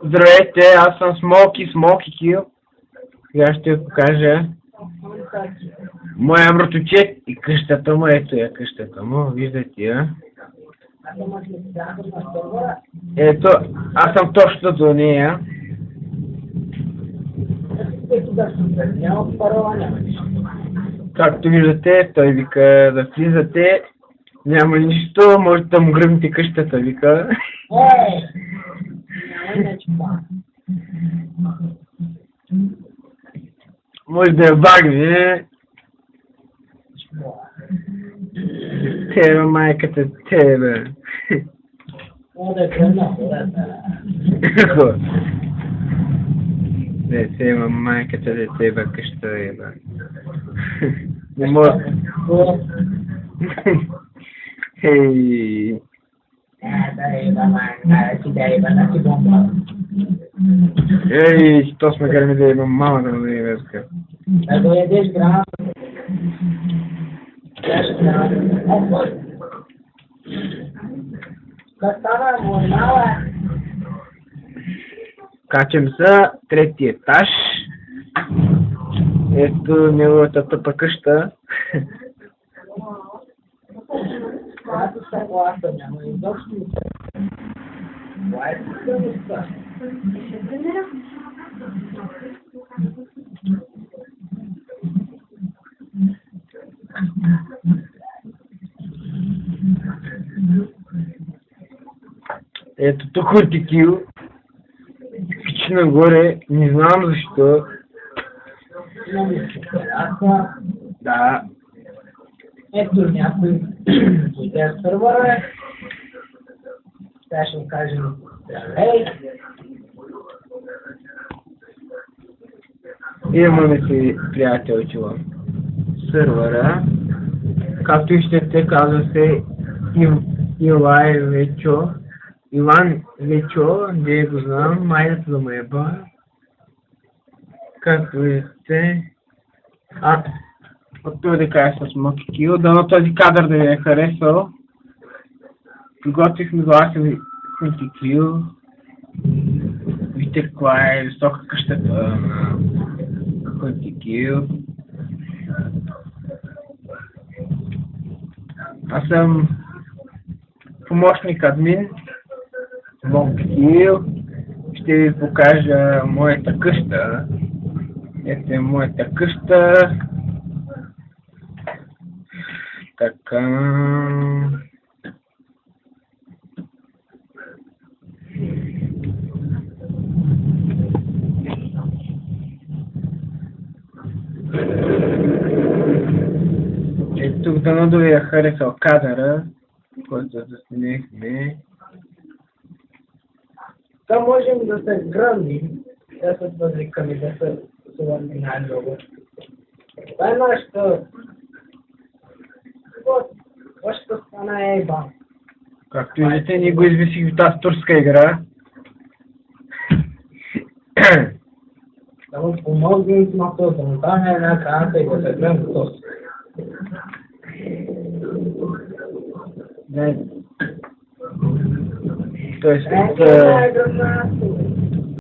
Здравейте, аз съм Смоки Кил. Сега ще ви покажа моя мроточет и къщата му. Ето я къщата му, виждате я. Ето, аз съм точно до нея. Както виждате, той вика да влизате. Няма нищо, може да му гръмите къщата, вика. Може да я багне. Тебе, майката, тебе. Не, тебе, майката, да тебе къща, еба. Не може. Хей. Ей, що сме гърми да имам мамата на универска. Да ядеш грам. Как стана, морнала? Качам се, трети етаж. Ето неговата тъпа къща. Когато се плаща, няма изобщо не се. Това е съвестта. Ето тук Кил. Кичи нагоре, не знам защо. Да. Ето някой дойде в сървъра. Сега ще му кажем здравей. Имаме си приятелче в сървъра. Както виждате, казва се Иван Лечо, не го знам, майната да ме еба. Както виждате. От това да кажа с Смоки Кил. Дано този кадър да ви е харесал. Приготвихме го аз и Смоки Кил. Вижте каква е висока къщата на Смоки Кил. Аз съм помощник админ Смоки Кил. Ще ви покажа моята къща. Ето е моята къща. Така. Ето дано да ви е харесал кадъра, който заснехме. Та можем да се гръмним, да се възвикаме, да се върнем най-много. Това е нашата... Вашата страна е еба. Както виждате, ние го извисих в тази турска игра. Да му помогнем с мото, да му даме една карта и да се гледам до този. Тоест,